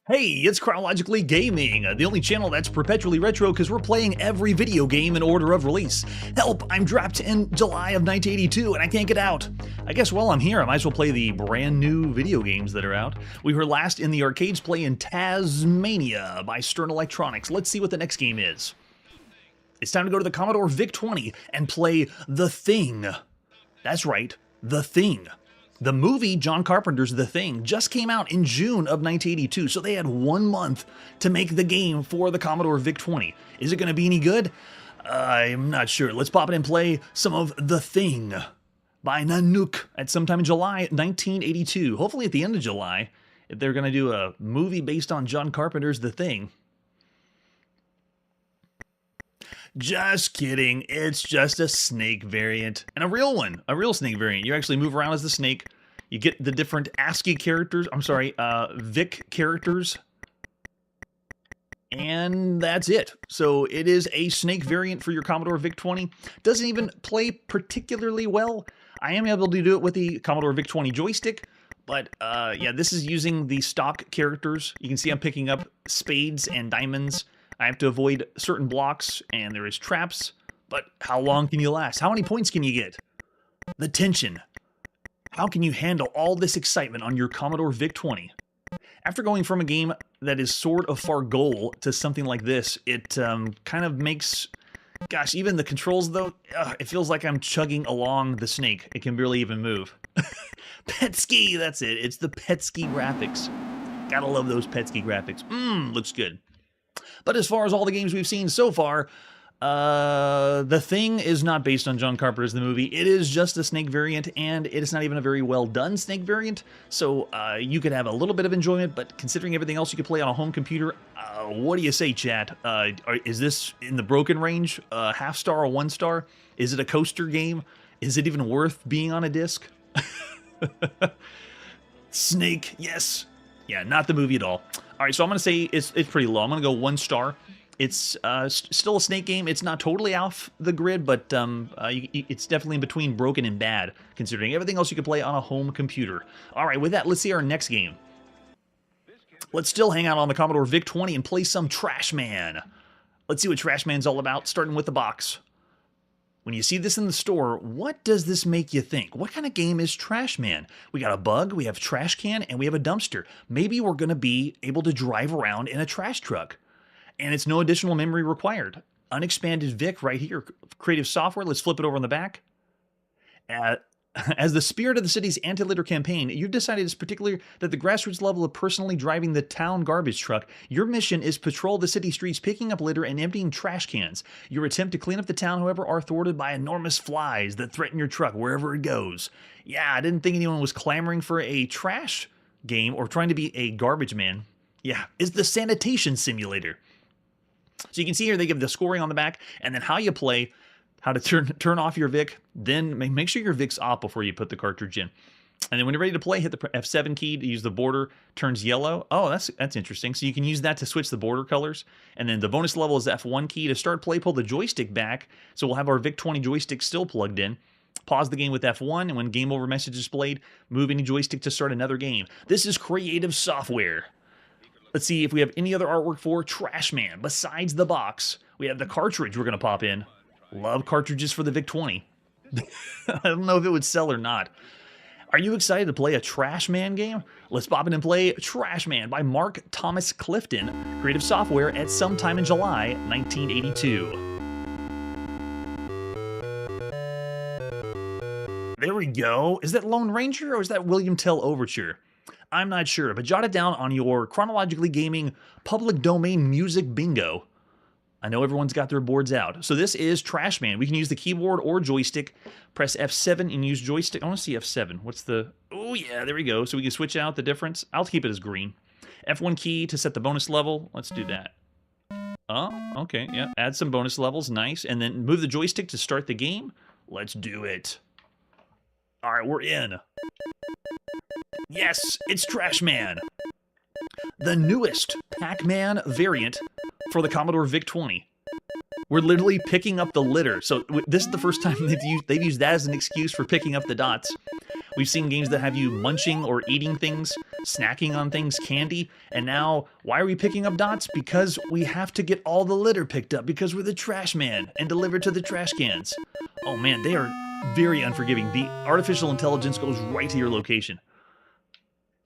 Hey, it's Chronologically Gaming, the only channel that's perpetually retro because we're playing every video game in order of release. Help, I'm trapped in July of 1982 and I can't get out. I guess while I'm here, I might as well play the brand new video games that are out. We were last in the arcades playing Tasmania by Stern Electronics. Let's see what the next game is. It's time to go to the Commodore VIC-20 and play The Thing. That's right, The Thing. The movie, John Carpenter's The Thing, just came out in June of 1982, so they had 1 month to make the game for the Commodore VIC-20. Is it going to be any good? I'm not sure. Let's pop it and play some of The Thing by Nanook at sometime in July 1982. Hopefully at the end of July, if they're going to do a movie based on John Carpenter's The Thing. Just kidding, it's just a snake variant, and a real one, a real snake variant. You actually move around as the snake, you get the different ASCII characters, VIC characters, and that's it. So it is a snake variant for your Commodore VIC-20. Doesn't even play particularly well. I am able to do it with the Commodore VIC-20 joystick, but yeah, this is using the stock characters. You can see I'm picking up spades and diamonds. I have to avoid certain blocks, and there is traps, but how long can you last? How many points can you get? The tension. How can you handle all this excitement on your Commodore VIC-20? After going from a game that is sort of far goal to something like this, it kind of makes... Gosh, even the controls, though, it feels like I'm chugging along the snake. It can barely even move. Petski, that's it. It's the Petski graphics. Gotta love those Petski graphics. Looks good. But as far as all the games we've seen so far, The Thing is not based on John Carpenter's The Movie. It is just a snake variant, and it is not even a very well-done snake variant. So you could have a little bit of enjoyment, but considering everything else you could play on a home computer, what do you say, chat? Is this in the broken range? Half star or 1 star? Is it a coaster game? Is it even worth being on a disc? Snake, yes. Yeah, not the movie at all. All right, so I'm going to say it's pretty low. I'm going to go 1 star. It's still a snake game. It's not totally off the grid, but it's definitely in between broken and bad, considering everything else you can play on a home computer. All right, with that, let's see our next game. Let's still hang out on the Commodore VIC-20 and play some Trash Man. Let's see what Trash Man's all about, starting with the box. When you see this in the store, what does this make you think? What kind of game is Trash Man? We got a bug, we have trash can, and we have a dumpster. Maybe we're going to be able to drive around in a trash truck. And it's no additional memory required. Unexpanded VIC right here. Creative software, let's flip it over on the back. As the spirit of the city's anti-litter campaign, you've decided it's particular that the grassroots level of personally driving the town garbage truck. Your mission is patrol the city streets, picking up litter and emptying trash cans. Your attempt to clean up the town, however, are thwarted by enormous flies that threaten your truck wherever it goes. Yeah, I didn't think anyone was clamoring for a trash game or trying to be a garbage man. Yeah, it's the sanitation simulator. So you can see here they give the scoring on the back and then how you play, how to turn off your VIC, then make sure your VIC's off before you put the cartridge in. And then when you're ready to play, hit the F7 key to use the border, turns yellow. Oh, that's interesting. So you can use that to switch the border colors. And then the bonus level is F1 key to start play, pull the joystick back. So we'll have our VIC-20 joystick still plugged in. Pause the game with F1, and when game over message is displayed, move any joystick to start another game. This is creative software. Let's see if we have any other artwork for Trash Man. Besides the box, we have the cartridge we're going to pop in. Love cartridges for the VIC-20. I don't know if it would sell or not. Are you excited to play a Trash Man game? Let's pop in and play Trash Man by Mark Thomas Clifton. Creative software at sometime in July 1982. There we go. Is that Lone Ranger or is that William Tell Overture? I'm not sure, but jot it down on your Chronologically Gaming public domain music bingo. I know everyone's got their boards out. So this is Trash Man. We can use the keyboard or joystick. Press F7 and use joystick. I want to see F7. What's the... Oh, yeah, there we go. So we can switch out the difference. I'll keep it as green. F1 key to set the bonus level. Let's do that. Oh, okay, yeah. Add some bonus levels. Nice. And then move the joystick to start the game. Let's do it. All right, we're in. Yes, it's Trash Man. The newest Pac-Man variant for the Commodore VIC-20. We're literally picking up the litter. So this is the first time they've used that as an excuse for picking up the dots. We've seen games that have you munching or eating things, snacking on things, candy, and now, why are we picking up dots? Because we have to get all the litter picked up because we're the trash man and delivered to the trash cans. Oh man, they are very unforgiving. The artificial intelligence goes right to your location.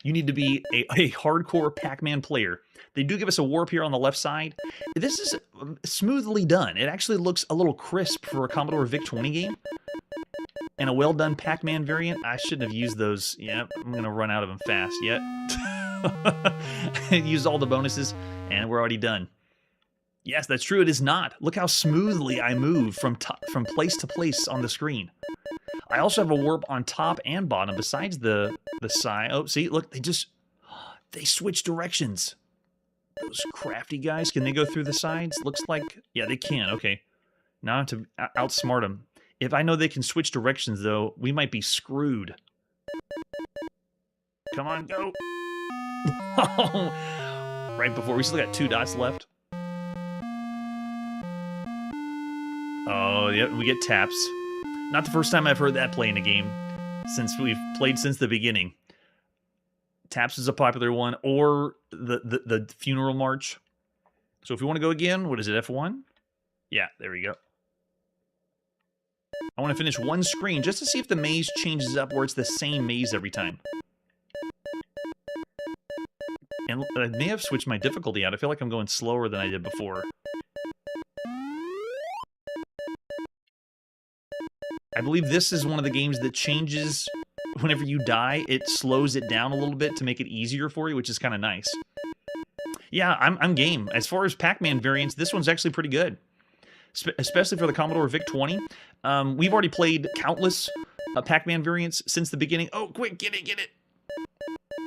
You need to be a hardcore Pac-Man player. They do give us a warp here on the left side. This is smoothly done. It actually looks a little crisp for a Commodore VIC-20 game. And a well-done Pac-Man variant. I shouldn't have used those. Yeah, I'm going to run out of them fast yet. Used all the bonuses, and we're already done. Yes, that's true. It is not. Look how smoothly I move from place to place on the screen. I also have a warp on top and bottom besides the side. Oh, see, look, they switch directions. Those crafty guys, can they go through the sides? Looks like, yeah, they can. Okay. Now I have to outsmart them. If I know they can switch directions, though, we might be screwed. Come on, go. Right before, we still got 2 dots left. Oh, yeah, we get taps. Not the first time I've heard that play in a game since we've played since the beginning. Taps is a popular one, or the funeral march. So if we want to go again, what is it, F1? Yeah, there we go. I want to finish one screen just to see if the maze changes up where it's the same maze every time. And I may have switched my difficulty out. I feel like I'm going slower than I did before. I believe this is one of the games that changes whenever you die. It slows it down a little bit to make it easier for you, which is kind of nice. Yeah, I'm game. As far as Pac-Man variants, this one's actually pretty good. Especially for the Commodore VIC-20. We've already played countless Pac-Man variants since the beginning. Oh, quick, get it, get it.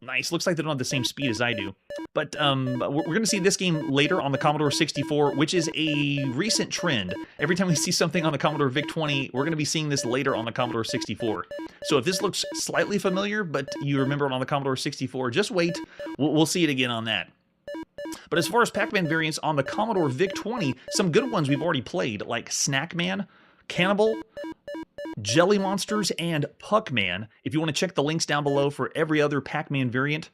Nice. Looks like they don't have the same speed as I do. But we're going to see this game later on the Commodore 64, which is a recent trend. Every time we see something on the Commodore VIC-20, we're going to be seeing this later on the Commodore 64. So if this looks slightly familiar, but you remember it on the Commodore 64, just wait. We'll see it again on that. But as far as Pac-Man variants on the Commodore VIC-20, some good ones we've already played, like Snackman, Cannibal, Jelly Monsters, and Puckman. If you want to check the links down below for every other Pac-Man variant,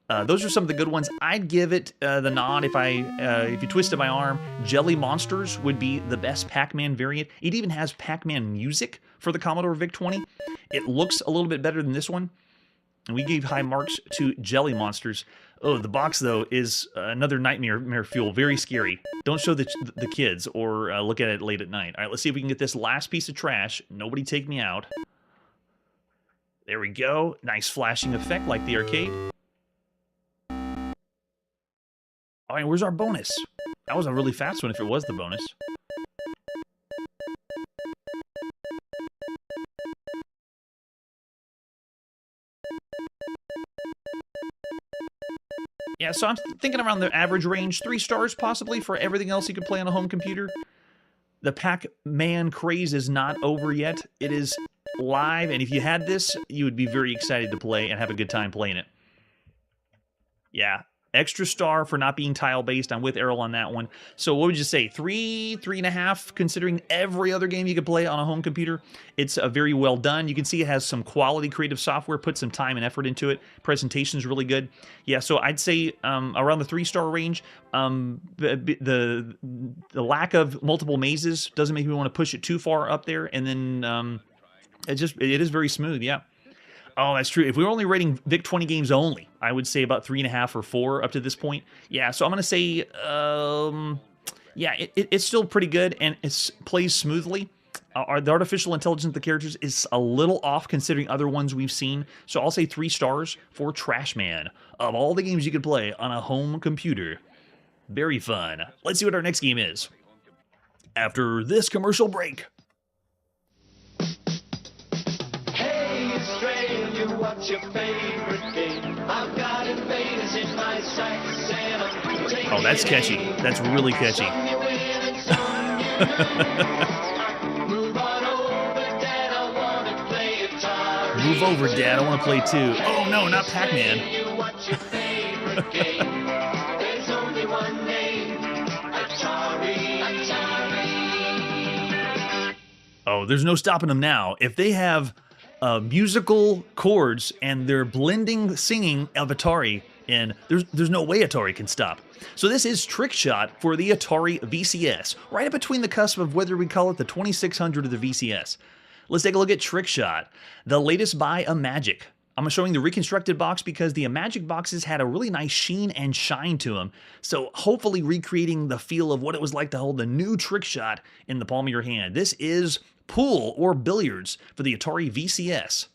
those are some of the good ones. I'd give it the nod if you twisted my arm. Jelly Monsters would be the best Pac-Man variant. It even has Pac-Man music for the Commodore VIC-20. It looks a little bit better than this one. And we gave high marks to Jelly Monsters. Oh, the box, though, is another nightmare fuel. Very scary. Don't show the kids or look at it late at night. All right, let's see if we can get this last piece of trash. Nobody take me out. There we go. Nice flashing effect like the arcade. All right, where's our bonus? That was a really fast one if it was the bonus. Yeah, so I'm thinking around the average range, 3 stars possibly for everything else you could play on a home computer. The Pac-Man craze is not over yet. It is live, and if you had this, you would be very excited to play and have a good time playing it. Yeah, extra star for not being tile-based. I'm with Errol on that one. So what would you say, 3.5, considering every other game you could play on a home computer? It's very well done. You can see it has some quality creative software, put some time and effort into it. Presentation's really good. Yeah, so I'd say around the 3-star range. The lack of multiple mazes doesn't make me want to push it too far up there, and then it is very smooth, yeah. Oh, that's true. If we were only rating VIC-20 games only, I would say about 3.5 or 4 up to this point. Yeah, so I'm going to say, yeah, it's still pretty good, and it plays smoothly. The artificial intelligence of the characters is a little off considering other ones we've seen, so I'll say 3 stars for Trashman. Of all the games you could play on a home computer, very fun. Let's see what our next game is after this commercial break. What's your favorite game? I've got invaders in my sights and I'm taking. Oh, that's catchy. That's really catchy. Move on over, Dad. I want to play Atari. Move over, Dad. I want to play too. Oh no, not Pac-Man. What's your favorite game? There's only one name. Atari. Atari. Oh, there's no stopping them now. If they have musical chords and their blending singing of Atari, and there's no way Atari can stop. So this is Trick Shot for the Atari VCS, right between the cusp of whether we call it the 2600 or the VCS. Let's take a look at Trick Shot, the latest by Imagic. I'm showing the reconstructed box because the Imagic boxes had a really nice sheen and shine to them, so hopefully recreating the feel of what it was like to hold the new Trick Shot in the palm of your hand. This is pool or billiards for the Atari VCS.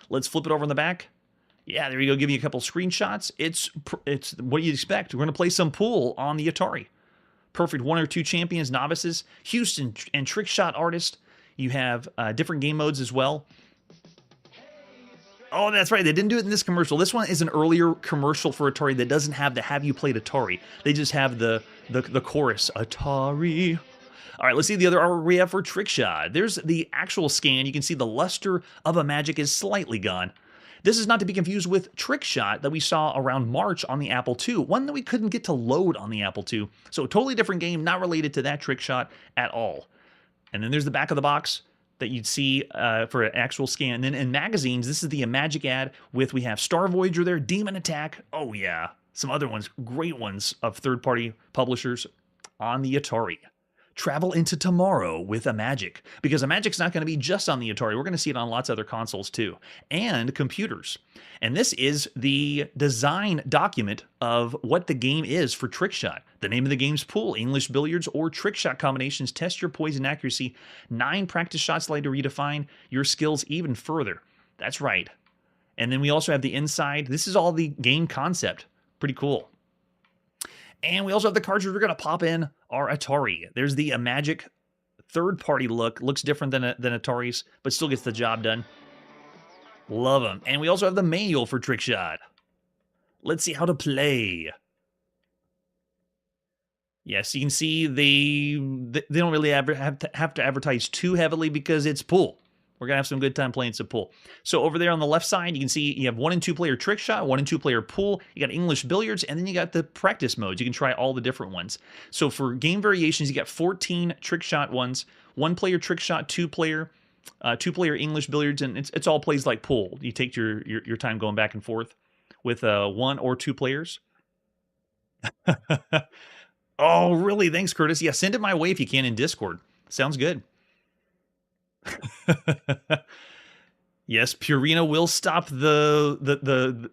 Let's flip it over on the back. Yeah, there you go. Give you a couple screenshots. It's what you'd expect. We're going to play some pool on the Atari. Perfect 1 or 2 champions, novices, Houston, and Trick Shot artist. You have different game modes as well. Oh, that's right. They didn't do it in this commercial. This one is an earlier commercial for Atari that doesn't have the "Have you played Atari?" They just have the chorus, Atari. All right, let's see the other artwork we have for Trick Shot. There's the actual scan. You can see the luster of Imagic is slightly gone. This is not to be confused with Trick Shot that we saw around March on the Apple II, one that we couldn't get to load on the Apple II. So a totally different game, not related to that Trick Shot at all. And then there's the back of the box that you'd see for an actual scan. And then in magazines, this is the Imagic ad with, we have Star Voyager there, Demon Attack. Oh yeah, some other ones, great ones of third-party publishers on the Atari. Travel into tomorrow with Imagic, because Imagic's not going to be just on the Atari. We're going to see it on lots of other consoles too, and computers. And this is the design document of what the game is for Trick Shot. The name of the game's Pool, English Billiards, or Trick Shot combinations. Test your poise and accuracy. 9 practice shots allow you to redefine your skills even further. That's right. And then we also have the inside. This is all the game concept. Pretty cool. And we also have the cartridge we're going to pop in our Atari. There's the Imagic third-party look. Looks different than Atari's, but still gets the job done. Love them. And we also have the manual for Trick Shot. Let's see how to play. Yes, you can see they don't really have to advertise too heavily because it's pool. We're going to have some good time playing some pool. So over there on the left side, you can see you have 1 and 2 player Trick Shot, 1 and 2 player pool. You got English Billiards, and then you got the practice modes. You can try all the different ones. So for game variations, you got 14 Trick Shot ones, 1 player Trick Shot, 2 player English Billiards, and it's all plays like pool. You take your time going back and forth with 1 or 2 players. Oh, really? Thanks, Curtis. Yeah, send it my way if you can in Discord. Sounds good. Yes, Purina will stop the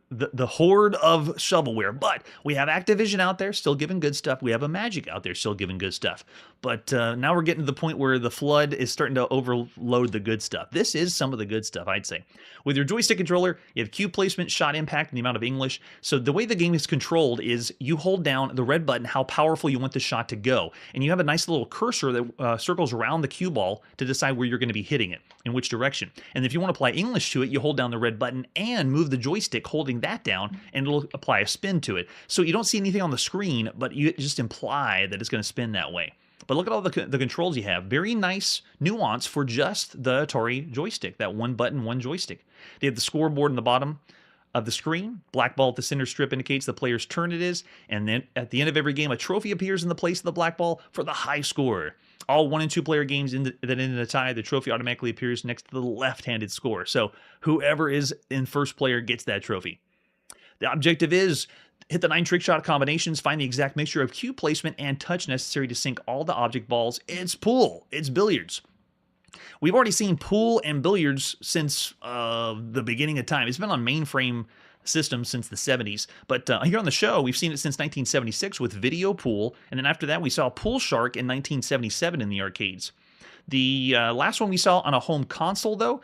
horde of shovelware, but we have Activision out there still giving good stuff. We have Imagic out there still giving good stuff. But now we're getting to the point where the flood is starting to overload the good stuff. This is some of the good stuff, I'd say. With your joystick controller, you have cue placement, shot impact, and the amount of English. So the way the game is controlled is you hold down the red button, how powerful you want the shot to go. And you have a nice little cursor that circles around the cue ball to decide where you're going to be hitting it, in which direction. And if you want to apply English to it, you hold down the red button and move the joystick holding that down, and it'll apply a spin to it. So you don't see anything on the screen, but you just imply that it's going to spin that way. But look at all the controls you have. Very nice nuance for just the Atari joystick, that 1 button, 1 joystick. They have the scoreboard in the bottom of the screen. Black ball at the center strip indicates the player's turn it is. And then at the end of every game, a trophy appears in the place of the black ball for the high score. All 1 and 2 player games that end in a tie, the trophy automatically appears next to the left-handed score. So whoever is in first player gets that trophy. The objective is hit the 9 trick shot combinations, find the exact mixture of cue placement and touch necessary to sink all the object balls. It's pool. It's billiards. We've already seen pool and billiards since the beginning of time. It's been on mainframe systems since the 70s, but here on the show, we've seen it since 1976 with Video Pool, and then after that, we saw Pool Shark in 1977 in the arcades. The last one we saw on a home console, though,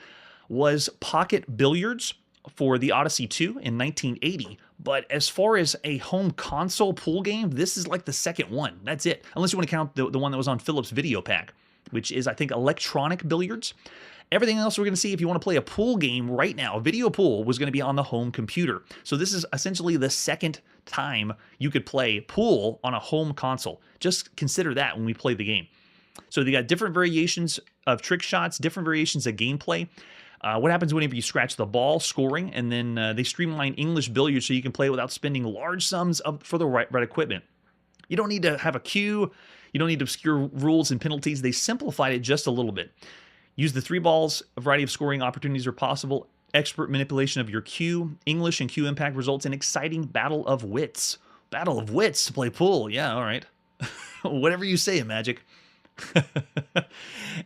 was Pocket Billiards for the Odyssey 2 in 1980. But as far as a home console pool game, this is like the second one. That's it. Unless you want to count the one that was on Philips Video Pack, which is, I think, Electronic Billiards. Everything else we're going to see, if you want to play a pool game right now, Video Pool was going to be on the home computer. So this is essentially the second time you could play pool on a home console. Just consider that when we play the game. So they got different variations of trick shots, different variations of gameplay. What happens whenever you scratch the ball, scoring, and then they streamline English Billiards so you can play without spending large sums for the right equipment. You don't need to have a cue. You don't need obscure rules and penalties. They simplified it just a little bit. Use the 3 balls. A variety of scoring opportunities are possible. Expert manipulation of your cue. English and cue impact results in exciting battle of wits. Battle of wits to play pool. Yeah, all right. Whatever you say, Magic.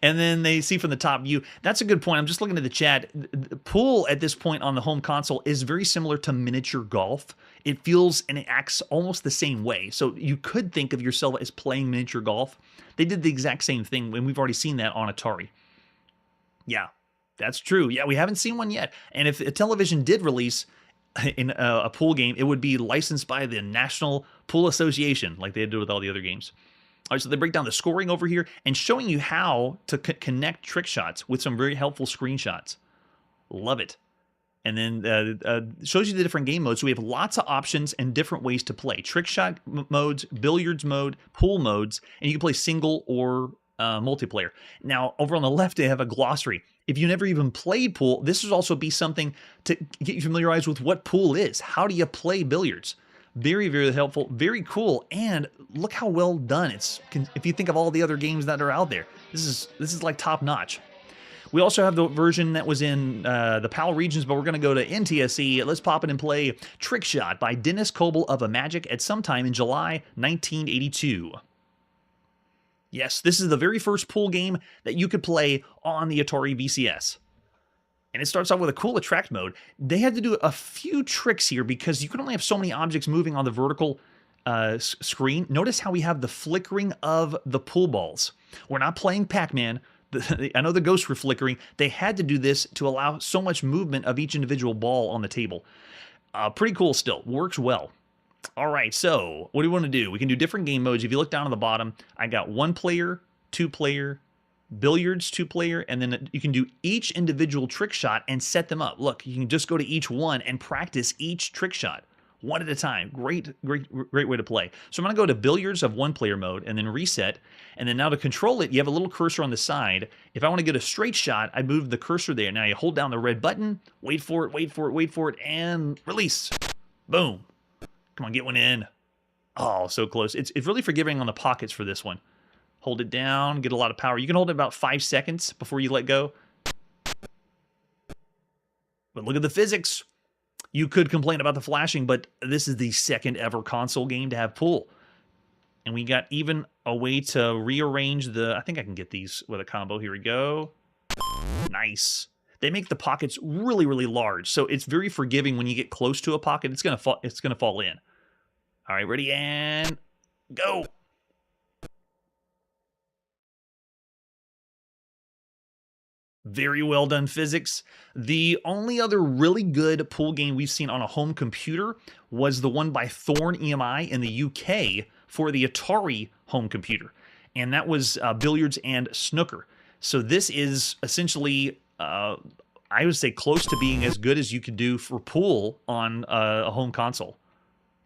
And then they see from the top view. That's a good point. I'm just looking at the chat. The pool at this point on the home console is very similar to miniature golf. It feels and it acts almost the same way. So you could think of yourself as playing miniature golf. They did the exact same thing, and we've already seen that on Atari. Yeah, that's true. Yeah, we haven't seen one yet. And if a television did release in a pool game, it would be licensed by the National Pool Association, like they did with all the other games. All right, so they break down the scoring over here and showing you how to connect trick shots with some very helpful screenshots. Love it. And then shows you the different game modes. So we have lots of options and different ways to play. Trick shot modes, billiards mode, pool modes, and you can play single or multiplayer. Now, over on the left, they have a glossary. If you never even played pool, this would also be something to get you familiarized with what pool is. How do you play billiards? Very, very helpful, very cool, and look how well done it's. If you think of all the other games that are out there, this is like top notch. We also have the version that was in the PAL regions, but we're going to go to NTSC. Let's pop in and play Trick Shot by Dennis Coble of A Magic at some time in July 1982. Yes, this is the very first pool game that you could play on the Atari VCS. And it starts off with a cool attract mode. They had to do a few tricks here because you can only have so many objects moving on the vertical screen. Notice how we have the flickering of the pool balls. We're not playing Pac-Man. I know the ghosts were flickering. They had to do this to allow so much movement of each individual ball on the table. Pretty cool still. Works well. All right, so what do we want to do? We can do different game modes. If you look down on the bottom, I got 1-player, 2-player, billiards 2-player, and then you can do each individual trick shot and set them up. Look, you can just go to each one and practice each trick shot one at a time. Great way to play. So I'm going to go to billiards of 1-player mode and then reset. And then now to control it, you have a little cursor on the side. If I want to get a straight shot, I move the cursor there. Now you hold down the red button, wait for it, wait for it, wait for it, and release. Boom. Come on, get one in. Oh, so close. It's really forgiving on the pockets for this one. Hold it down, get a lot of power. You can hold it about 5 seconds before you let go. But look at the physics. You could complain about the flashing, but this is the second ever console game to have pool. And we got even a way to rearrange the... I think I can get these with a combo. Here we go. Nice. They make the pockets really, really large, so it's very forgiving when you get close to a pocket. It's gonna fall in. All right, ready and go. Very well done physics. The only other really good pool game we've seen on a home computer was the one by Thorn EMI in the UK for the Atari home computer. And that was billiards and snooker. So this is essentially, I would say, close to being as good as you could do for pool on a home console.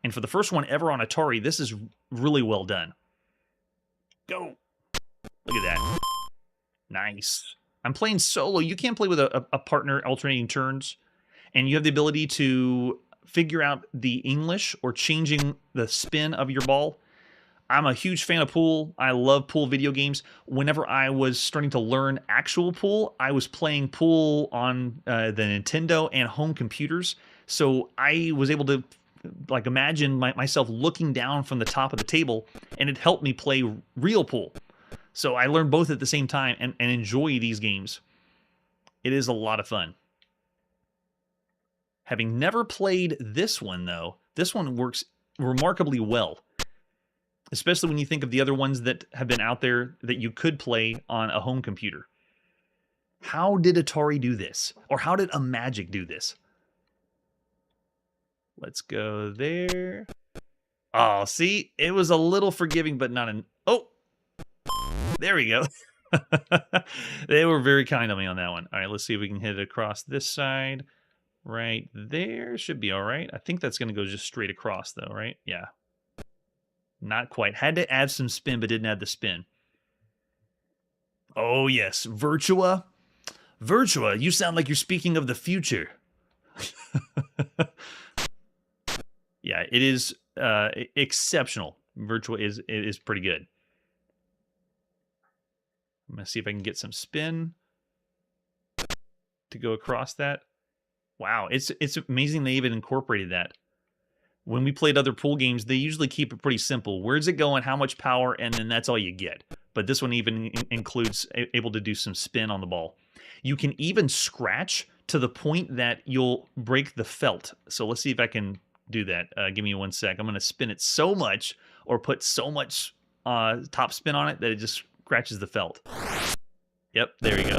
And for the first one ever on Atari, this is really well done. Go. Look at that. Nice. I'm playing solo. You can't play with a partner alternating turns. And you have the ability to figure out the English or changing the spin of your ball. I'm a huge fan of pool. I love pool video games. Whenever I was starting to learn actual pool, I was playing pool on the Nintendo and home computers. So I was able to like imagine myself looking down from the top of the table, and it helped me play real pool. So I learned both at the same time and enjoy these games. It is a lot of fun. Having never played this one, though, this one works remarkably well. Especially when you think of the other ones that have been out there that you could play on a home computer. How did Atari do this? Or how did a Magic do this? Let's go there. Oh, see? It was a little forgiving, but not an... Oh! There we go. They were very kind of me on that one. All right, let's see if we can hit it across this side. Right there. Should be all right. I think that's going to go just straight across, though, right? Yeah. Not quite. Had to add some spin, but didn't add the spin. Oh, yes. Virtua. Virtua, you sound like you're speaking of the future. Yeah, it is exceptional. Virtua is pretty good. I'm going to see if I can get some spin. to go across that. Wow, it's amazing they even incorporated that. When we played other pool games, they usually keep it pretty simple. Where's it going? How much power? And then that's all you get. But this one even includes able to do some spin on the ball. You can even scratch to the point that you'll break the felt. So let's see if I can do that. Give me 1 sec. I'm going to spin it so much or put so much top spin on it that it just scratches the felt. Yep, there you go.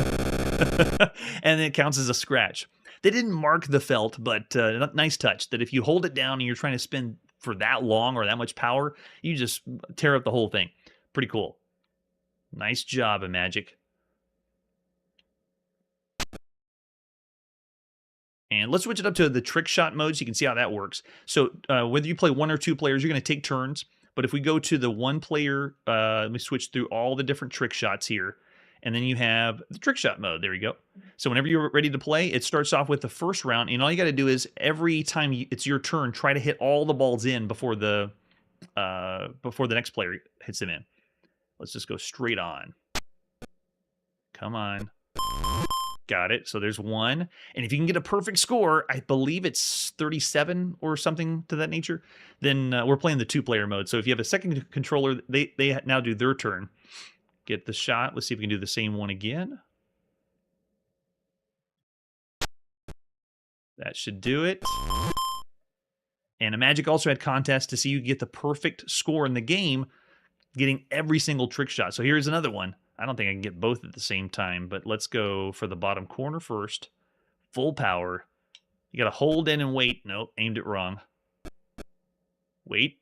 And it counts as a scratch. They didn't mark the felt, but nice touch that if you hold it down and you're trying to spin for that long or that much power, you just tear up the whole thing. Pretty cool. Nice job, Magic. And let's switch it up to the trick shot mode so you can see how that works. So whether you play 1 or 2 players, you're going to take turns. But if we go to the 1 player, let me switch through all the different trick shots here. And then you have the trick shot mode. There you go. So whenever you're ready to play, it starts off with the first round. And all you got to do is every time it's your turn, try to hit all the balls in before the next player hits them in. Let's just go straight on. Come on. Got it. So there's 1. And if you can get a perfect score, I believe it's 37 or something to that nature, then we're playing the 2-player mode. So if you have a second controller, they now do their turn. Get the shot. Let's see if we can do the same one again. That should do it. And Magic also had contests to see you get the perfect score in the game, getting every single trick shot. So here's another one. I don't think I can get both at the same time, but let's go for the bottom corner first. Full power. You got to hold in and wait. Nope, aimed it wrong. Wait.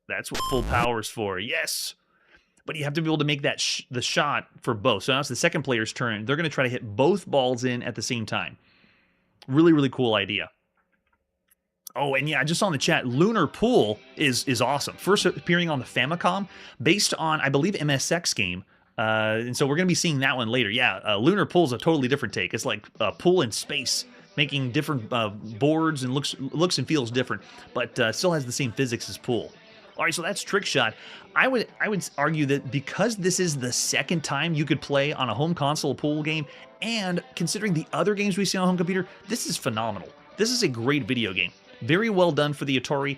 That's what full power is for. Yes. But you have to be able to make that the shot for both. So now it's the second player's turn. They're going to try to hit both balls in at the same time. Really, really cool idea. Oh, and yeah, I just saw in the chat, Lunar Pool is awesome. First appearing on the Famicom, based on, I believe, MSX game. And so we're going to be seeing that one later. Yeah, Lunar Pool is a totally different take. It's like a pool in space, making different boards and looks and feels different, but still has the same physics as pool. All right, so that's trick shot. I would argue that because this is the second time you could play on a home console pool game, and considering the other games we see on a home computer, this is phenomenal. This is a great video game. Very well done for the Atari.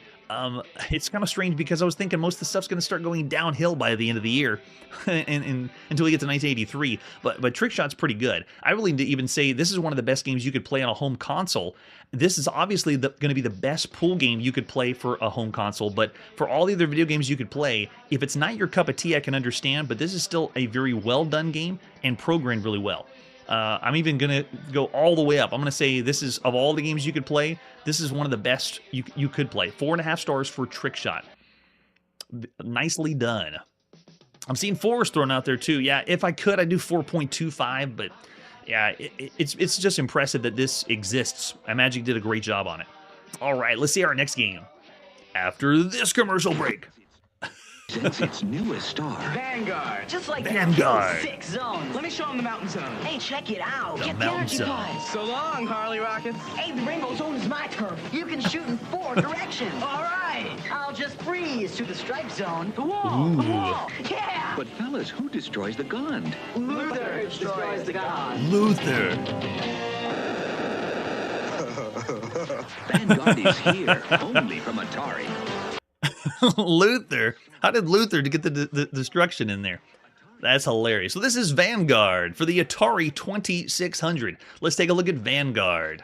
It's kind of strange because I was thinking most of the stuff's going to start going downhill by the end of the year and until we get to 1983, but Trick Shot's pretty good. I really even say this is one of the best games you could play on a home console. This is obviously going to be the best pool game you could play for a home console, but for all the other video games you could play, if it's not your cup of tea, I can understand, but this is still a very well done game and programmed really well. I'm even going to go all the way up. I'm going to say this is, of all the games you could play, this is one of the best you could play. 4.5 stars for Trick Shot. Nicely done. I'm seeing 4s thrown out there too. Yeah, if I could, I'd do 4.25, but yeah, it's just impressive that this exists. Magic did a great job on it. All right, let's see our next game after this commercial break. Since its newest star, Vanguard. Just like Vanguard. 6 zones. Let me show them the mountain zone. Hey, check it out. The Get mountain energy zone. pods. So long, Harley Rockets. Hey, the rainbow zone is my turf. You can shoot in 4 directions. All right. I'll just freeze to the strike zone. The wall. The wall. Yeah. but fellas, who destroys the Gond? Luther destroys the god. Luther. Vanguard is here, only from Atari. Luther. How did Luther to get the destruction in there? That's hilarious. So this is Vanguard for the Atari 2600. Let's take a look at Vanguard.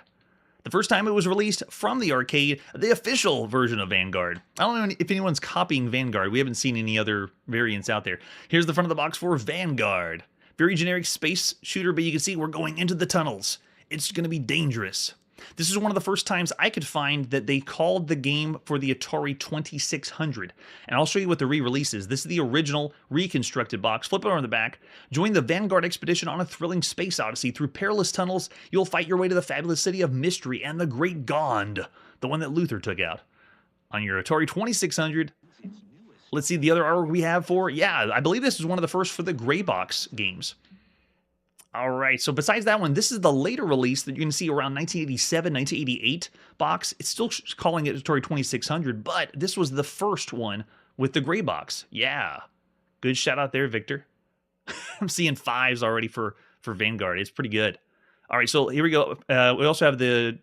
The first time it was released from the arcade, the official version of Vanguard. I don't know if anyone's copying Vanguard. We haven't seen any other variants out there. Here's the front of the box for Vanguard. Very generic space shooter, but you can see we're going into the tunnels. It's going to be dangerous. This is one of the first times I could find that they called the game for the Atari 2600. And I'll show you what the re-release is. This is the original reconstructed box. Flip it on the back. Join the Vanguard expedition on a thrilling space odyssey. Through perilous tunnels, you'll fight your way to the fabulous city of mystery and the Great Gond, the one that Luther took out. On your Atari 2600, let's see the other artwork we have for, yeah, I believe this is one of the first for the gray box games. All right, so besides that one, this is the later release that you can see around 1987, 1988 box. It's still calling it Atari 2600, but this was the first one with the gray box. Yeah, good shout out there, Victor. I'm seeing 5s already for Vanguard. It's pretty good. All right, so here we go. We also have the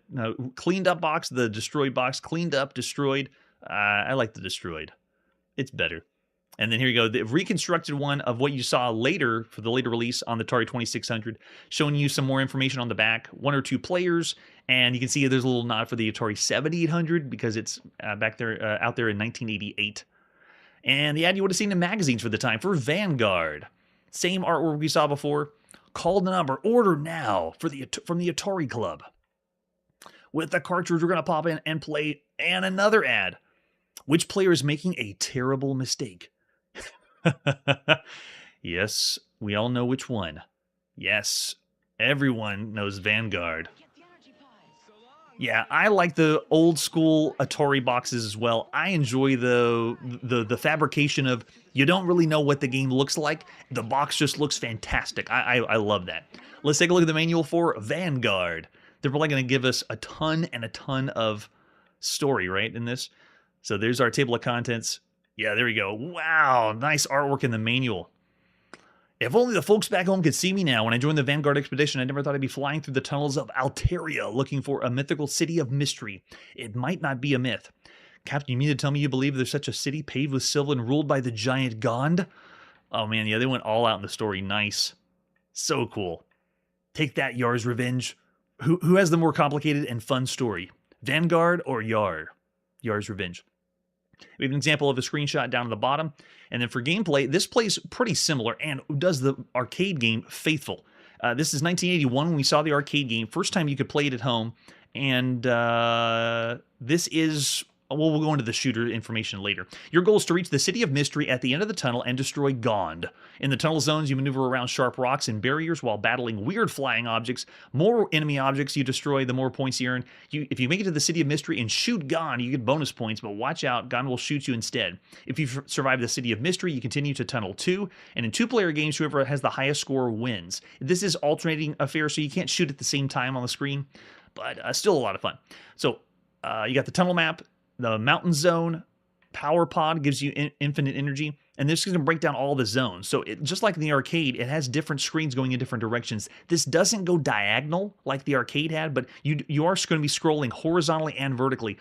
cleaned up box, the destroyed box, cleaned up, destroyed. I like the destroyed. It's better. And then here you go, the reconstructed one of what you saw later for the later release on the Atari 2600, showing you some more information on the back, 1 or 2 players, and you can see there's a little nod for the Atari 7800 because it's back there, out there in 1988. And the ad you would have seen in magazines for the time for Vanguard. Same artwork we saw before. Call the number, order now from the Atari Club. With the cartridge, we're going to pop in and play, and another ad. Which player is making a terrible mistake? Yes, we all know which one. Yes, everyone knows Vanguard. Yeah, I like the old school Atari boxes as well. I enjoy the fabrication of, you don't really know what the game looks like. The box just looks fantastic. I love that. Let's take a look at the manual for Vanguard. They're probably going to give us a ton and a ton of story, right, in this. So there's our table of contents. Yeah, there we go. Wow, nice artwork in the manual. If only the folks back home could see me now. When I joined the Vanguard expedition, I never thought I'd be flying through the tunnels of Alteria looking for a mythical city of mystery. It might not be a myth. Captain, you mean to tell me you believe there's such a city paved with silver and ruled by the giant Gond? Oh man, yeah, they went all out in the story. Nice. So cool. Take that, Yar's Revenge. Who has the more complicated and fun story? Vanguard or Yar? Yar's Revenge. We have an example of a screenshot down at the bottom. And then for gameplay, this plays pretty similar and does the arcade game faithful. This is 1981 when we saw the arcade game. First time you could play it at home. And this is... Well, we'll go into the shooter information later. Your goal is to reach the City of Mystery at the end of the tunnel and destroy Gond. In the tunnel zones, you maneuver around sharp rocks and barriers while battling weird flying objects. More enemy objects you destroy, the more points you earn. If you make it to the City of Mystery and shoot Gond, you get bonus points, but watch out, Gond will shoot you instead. If you survive the City of Mystery, you continue to Tunnel 2, and in 2-player games, whoever has the highest score wins. This is alternating affair, so you can't shoot at the same time on the screen, but still a lot of fun. So, you got the tunnel map. The mountain zone, power pod gives you infinite energy, and this is going to break down all the zones. So just like in the arcade, it has different screens going in different directions. This doesn't go diagonal like the arcade had, but you are going to be scrolling horizontally and vertically.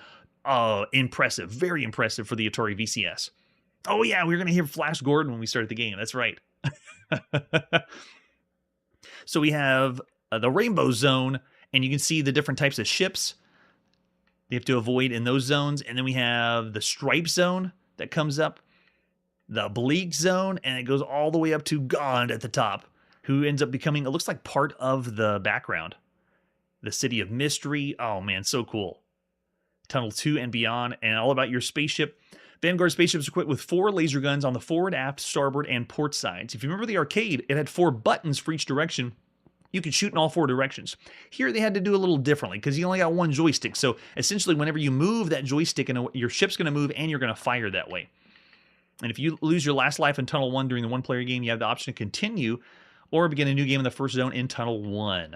Impressive, very impressive for the Atari VCS. Oh yeah, we're going to hear Flash Gordon when we start the game. That's right. So we have the rainbow zone, and you can see the different types of ships you have to avoid in those zones. And then we have the stripe zone that comes up, the bleak zone, and it goes all the way up to Gond at the top, who ends up becoming, it looks like, part of the background. The City of Mystery. Oh man, so cool. Tunnel 2 and beyond, and all about your spaceship. Vanguard spaceship is equipped with 4 laser guns on the forward, aft, starboard, and port sides. If you remember the arcade, it had 4 buttons for each direction. You could shoot in all 4 directions. Here they had to do a little differently because you only got 1 joystick. So essentially whenever you move that joystick, your ship's going to move and you're going to fire that way. And if you lose your last life in Tunnel 1 during the 1-player game, you have the option to continue or begin a new game in the first zone in Tunnel 1.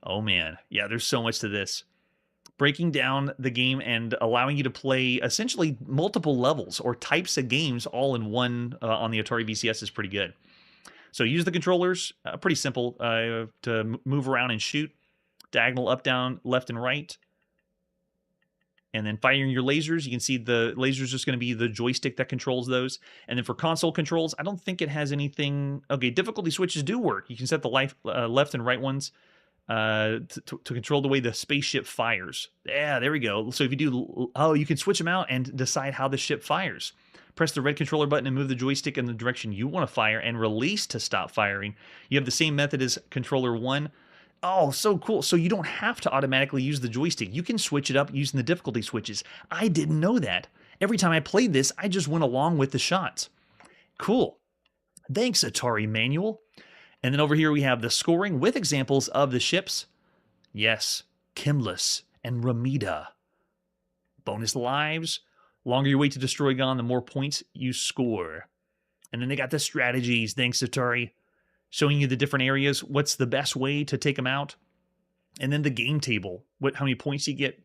Oh man, yeah, there's so much to this. Breaking down the game and allowing you to play essentially multiple levels or types of games all in one on the Atari VCS is pretty good. So use the controllers, pretty simple to move around and shoot. Diagonal up, down, left, and right. And then firing your lasers, you can see the lasers just going to be the joystick that controls those. And then for console controls, I don't think it has anything. Okay, difficulty switches do work. You can set the left and right ones to control the way the spaceship fires. Yeah, there we go. So if you do, you can switch them out and decide how the ship fires. Press the red controller button and move the joystick in the direction you want to fire and release to stop firing. You have the same method as controller 1. Oh, so cool. So you don't have to automatically use the joystick. You can switch it up using the difficulty switches. I didn't know that. Every time I played this, I just went along with the shots. Cool. Thanks, Atari Manual. And then over here we have the scoring with examples of the ships. Yes, Kimless and Ramita. Bonus lives. Longer you wait to destroy Gond, the more points you score. And then they got the strategies. Thanks, Atari. Showing you the different areas. What's the best way to take them out? And then the game table. How many points you get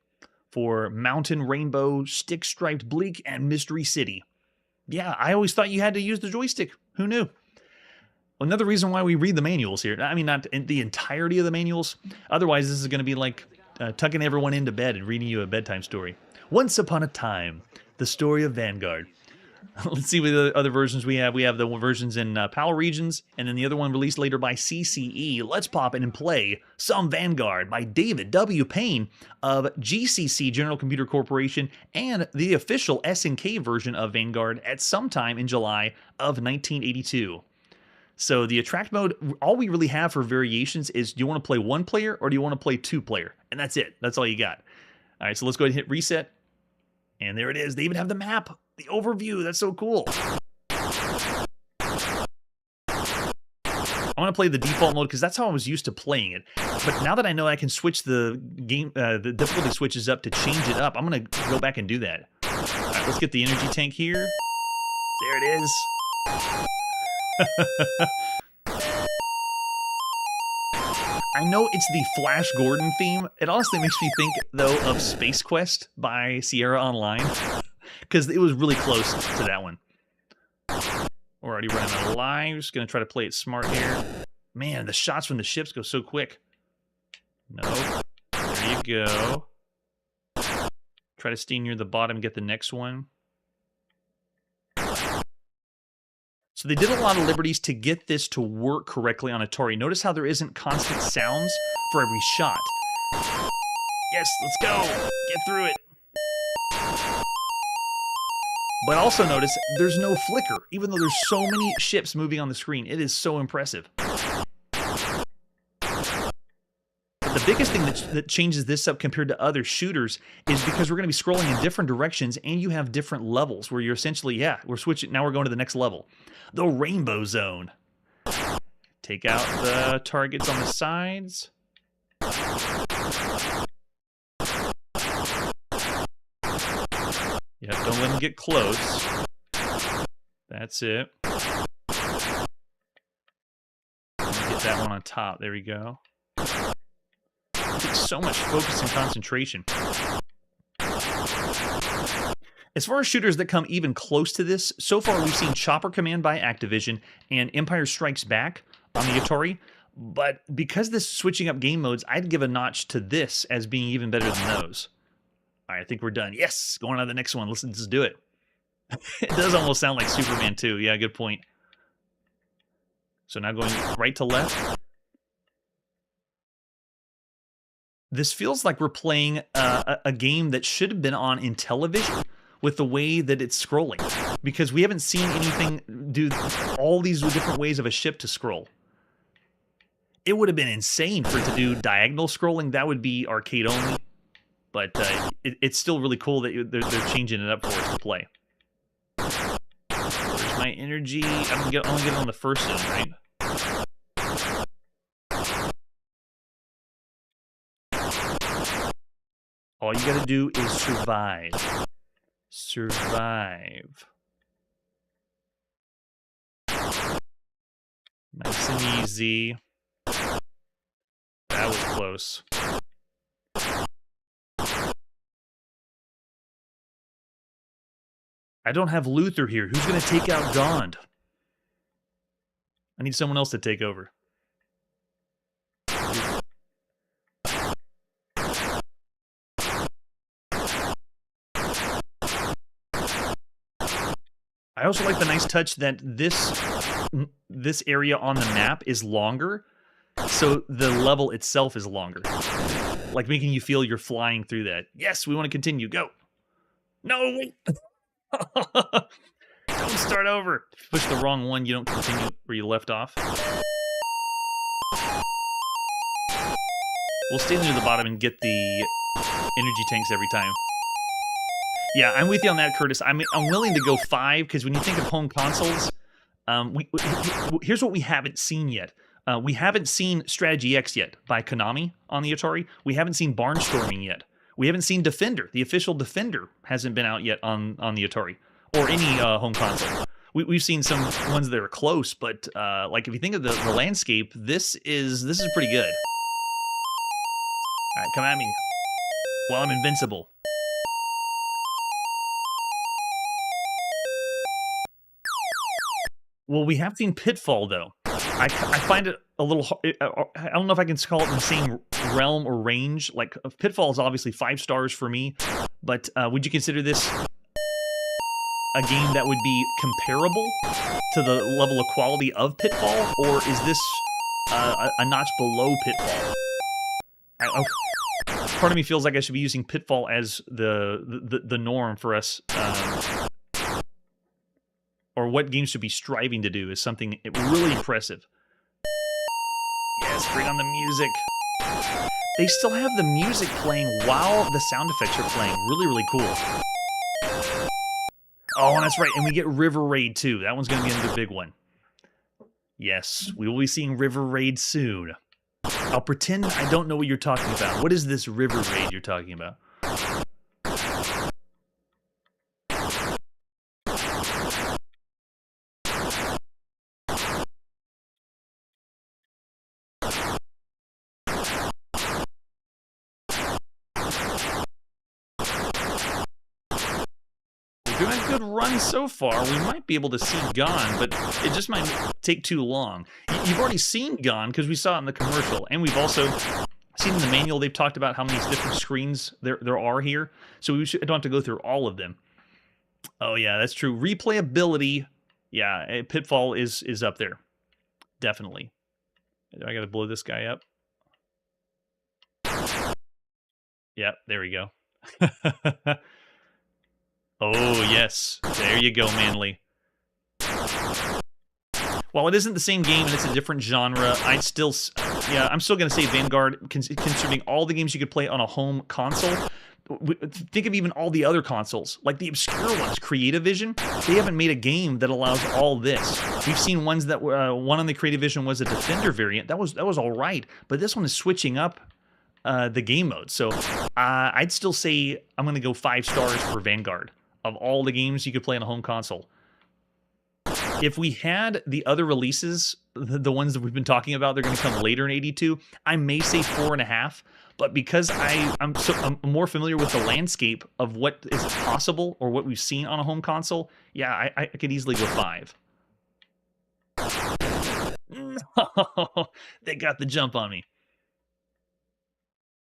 for Mountain, Rainbow, Stick, Striped, Bleak, and Mystery City. Yeah, I always thought you had to use the joystick. Who knew? Another reason why we read the manuals here. I mean, not the entirety of the manuals. Otherwise, this is going to be like tucking everyone into bed and reading you a bedtime story. Once upon a time, the story of Vanguard. Let's see what the other versions we have. We have the versions in PAL regions, and then the other one released later by CCE. Let's pop in and play some Vanguard by David W. Payne of GCC, General Computer Corporation, and the official SNK version of Vanguard at some time in July of 1982. So the attract mode, all we really have for variations is, do you want to play one player or do you want to play two player? And that's it. That's all you got. All right, so let's go ahead and hit reset. And there it is. They even have the map, the overview. That's so cool. I want to play the default mode because that's how I was used to playing it. But now that I know I can switch the game, the difficulty switches up to change it up, I'm going to go back and do that. All right, let's get the energy tank here. There it is. I know it's the Flash Gordon theme. It honestly makes me think, though, of Space Quest by Sierra Online, because it was really close to that one. We're already running out of lives. Going to try to play it smart here. Man, the shots from the ships go so quick. Nope. There you go. Try to stay near the bottom and get the next one. So they did a lot of liberties to get this to work correctly on Atari. Notice how there isn't constant sounds for every shot. Yes, let's go. Get through it. But also notice there's no flicker, even though there's so many ships moving on the screen. It is so impressive. But the biggest thing that changes this up compared to other shooters is because we're going to be scrolling in different directions and you have different levels where you're essentially, yeah, we're switching. Now we're going to the next level. The Rainbow Zone. Take out the targets on the sides. Yeah, don't let them get close. That's it. Get that one on top. There we go. It takes so much focus and concentration. As far as shooters that come even close to this, so far we've seen Chopper Command by Activision and Empire Strikes Back on the Atari, but because this is switching up game modes, I'd give a notch to this as being even better than those. All right, I think we're done. Yes, going on to the next one. Let's just do it. It does almost sound like Superman 2. Yeah, good point. So now going right to left. This feels like we're playing a game that should have been on in television with the way that it's scrolling, because we haven't seen anything do all these different ways of a ship to scroll. It would have been insane for it to do diagonal scrolling. That would be arcade only, but it's still really cool that they're changing it up for us to play. Where's my energy? I'm only get on the first zone, right? All you gotta do is survive. Survive. Nice and easy. That was close. I don't have Luther here. Who's gonna take out Gond? I need someone else to take over. I also like the nice touch that this area on the map is longer, so the level itself is longer. Like making you feel you're flying through that. Yes, we want to continue. Go. No! Don't start over. If you push the wrong one, you don't continue where you left off. We'll stay near the bottom and get the energy tanks every time. Yeah, I'm with you on that, Curtis. I'm willing to go 5, because when you think of home consoles, here's what we haven't seen yet. We haven't seen Strategy X yet by Konami on the Atari. We haven't seen Barnstorming yet. We haven't seen Defender. The official Defender hasn't been out yet on the Atari or any home console. We've seen some ones that are close, but like if you think of the landscape, this is pretty good. All right, come at me. Well, I'm invincible. Well, we have seen Pitfall, though. I find it a little. I don't know if I can call it in the same realm or range. Like Pitfall is obviously 5 stars for me, but would you consider this a game that would be comparable to the level of quality of Pitfall, or is this a notch below Pitfall? Part of me feels like I should be using Pitfall as the norm for us, or what games should be striving to do is something really impressive. Yes, bring on the music. They still have the music playing while the sound effects are playing. Really, really cool. Oh, and that's right. And we get River Raid too. That one's going to be another big one. Yes, we will be seeing River Raid soon. I'll pretend I don't know what you're talking about. What is this River Raid you're talking about? Doing a good run so far. We might be able to see Gone, but it just might take too long. You've already seen Gone because we saw it in the commercial, and we've also seen in the manual they've talked about how many different screens there are here, so we don't have to go through all of them. Oh yeah, that's true. Replayability, yeah, Pitfall is up there, definitely. I got to blow this guy up. Yep, there we go. Oh, yes. There you go, Manly. While it isn't the same game and it's a different genre, I'm still going to say Vanguard, considering all the games you could play on a home console. Think of even all the other consoles, like the obscure ones, Creative Vision. They haven't made a game that allows all this. We've seen ones that one on the Creative Vision was a Defender variant. That was all right, but this one is switching up the game mode. So I'd still say I'm going to go 5 stars for Vanguard. Of all the games you could play on a home console. If we had the other releases, the ones that we've been talking about, they're going to come later in 82, I may say 4.5, but because I'm more familiar with the landscape of what is possible or what we've seen on a home console, yeah, I could easily go 5. No, they got the jump on me.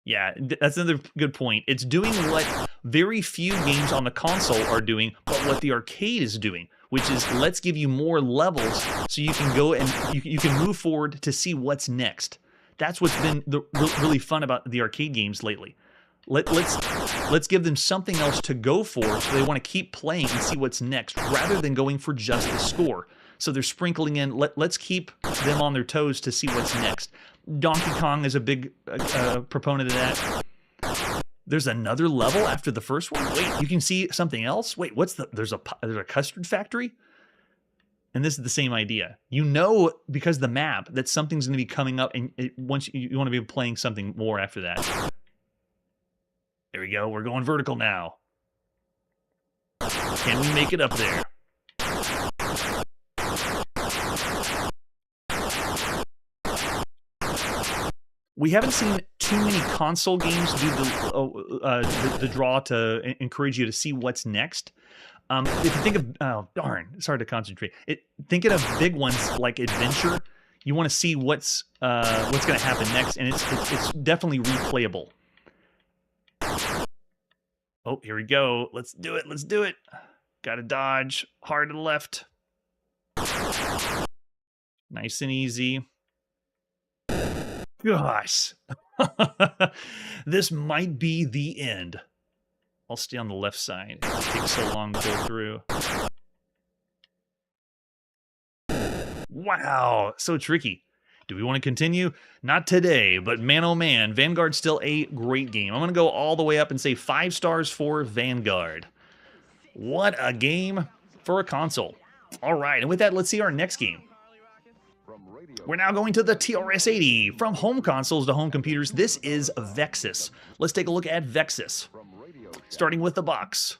Yeah, that's another good point. It's doing what very few games on the console are doing, but what the arcade is doing, which is let's give you more levels so you can go and you can move forward to see what's next. That's what's been really fun about the arcade games lately. Let's give them something else to go for so they want to keep playing and see what's next rather than going for just the score. So they're sprinkling in, let's keep them on their toes to see what's next. Donkey Kong is a big proponent of that. There's another level after the first one? Wait, you can see something else? Wait, there's a custard factory? And this is the same idea. You know, because of the map, that something's going to be coming up, and once you want to be playing something more after that. There we go. We're going vertical now. Can we make it up there? We haven't seen too many console games do the draw to encourage you to see what's next. If you think of, oh darn, it's hard to concentrate. Thinking of big ones like Adventure, you want to see what's going to happen next, and it's definitely replayable. Oh, here we go. Let's do it. Let's do it. Got to dodge hard to the left. Nice and easy. Gosh, this might be the end. I'll stay on the left side. It takes so long to go through. Wow, so tricky. Do we want to continue? Not today, but man oh man, Vanguard's still a great game. I'm going to go all the way up and say 5 stars for Vanguard. What a game for a console. All right, and with that, let's see our next game. We're now going to the TRS-80. From home consoles to home computers, this is Vexus. Let's take a look at Vexus. Starting with the box.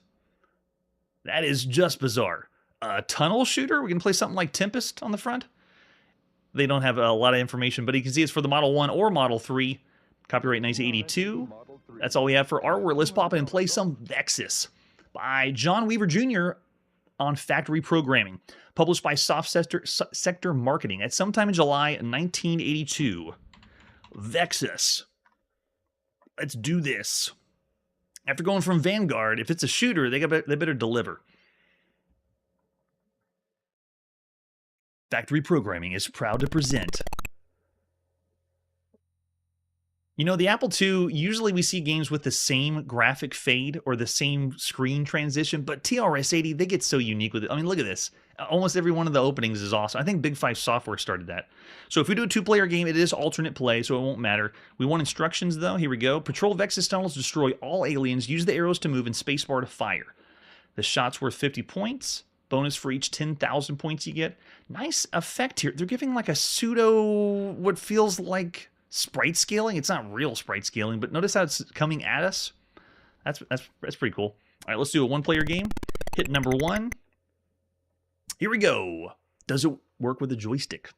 That is just bizarre. A tunnel shooter? We can play something like Tempest on the front? They don't have a lot of information, but you can see it's for the Model 1 or Model 3. Copyright 1982. That's all we have for artwork. Let's pop in and play some Vexus by John Weaver Jr. on factory programming, published by Soft Sector Marketing at sometime in July 1982. Vexus. Let's do this. After going from Vanguard, if it's a shooter, they better deliver. Factory Programming is proud to present. You know, the Apple II, usually we see games with the same graphic fade or the same screen transition, but TRS-80, they get so unique with it. I mean, look at this. Almost every one of the openings is awesome. I think Big Five Software started that. So if we do a 2-player game, it is alternate play, so it won't matter. We want instructions, though. Here we go. Patrol Vexus tunnels, destroy all aliens, use the arrows to move, and spacebar to fire. The shot's worth 50 points. Bonus for each 10,000 points you get. Nice effect here. They're giving like a pseudo, what feels like sprite scaling. It's not real sprite scaling, but notice how it's coming at us. That's pretty cool. All right, let's do a 1-player game. Hit number 1. Here we go. Does it work with a joystick?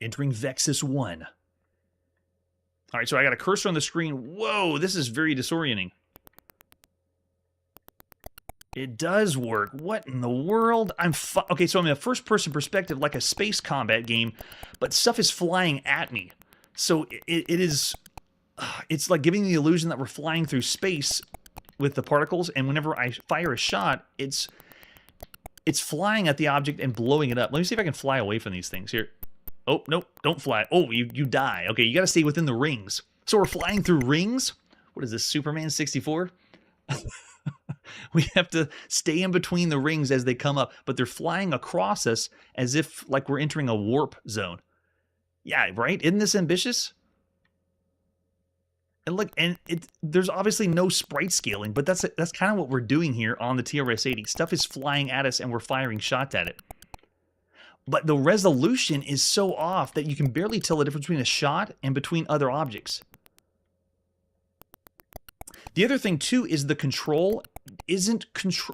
Entering Vexus 1. All right, so I got a cursor on the screen. Whoa, this is very disorienting. It does work. What in the world? Okay, so I'm in a first-person perspective, like a space combat game, but stuff is flying at me. So it is... It's like giving the illusion that we're flying through space with the particles, and whenever I fire a shot, it's flying at the object and blowing it up. Let me see if I can fly away from these things here. Oh, nope, don't fly. Oh, you die. Okay, you got to stay within the rings. So we're flying through rings? What is this, Superman 64? We have to stay in between the rings as they come up, but they're flying across us as if like we're entering a warp zone. Yeah, right? Isn't this ambitious? And look, there's obviously no sprite scaling, but that's kind of what we're doing here on the TRS-80. Stuff is flying at us and we're firing shots at it. But the resolution is so off that you can barely tell the difference between a shot and between other objects. The other thing, too, is the control isn't...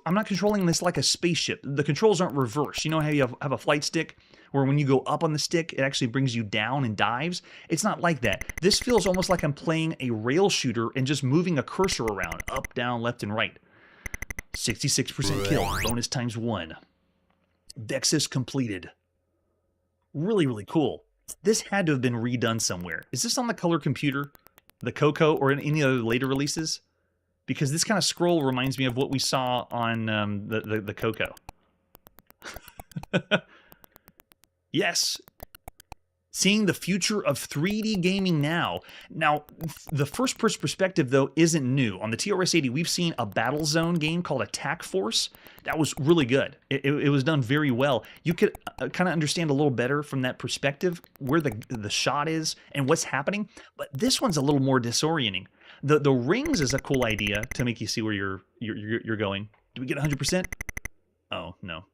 I'm not controlling this like a spaceship. The controls aren't reversed. You know how you have a flight stick where when you go up on the stick, it actually brings you down and dives? It's not like that. This feels almost like I'm playing a rail shooter and just moving a cursor around, up, down, left, and right. 66% kill. Bonus times 1. Vexus completed. Really, really cool. This had to have been redone somewhere. Is this on the color computer, the Coco, or in any other later releases? Because this kind of scroll reminds me of what we saw on the Coco. Yes. Seeing the future of 3D gaming now. Now, the first-person perspective, though, isn't new. On the TRS-80, we've seen a battle zone game called Attack Force. That was really good. It was done very well. You could kind of understand a little better from that perspective where the shot is and what's happening. But this one's a little more disorienting. The rings is a cool idea to make you see where you're going. Do we get 100%? Oh, no.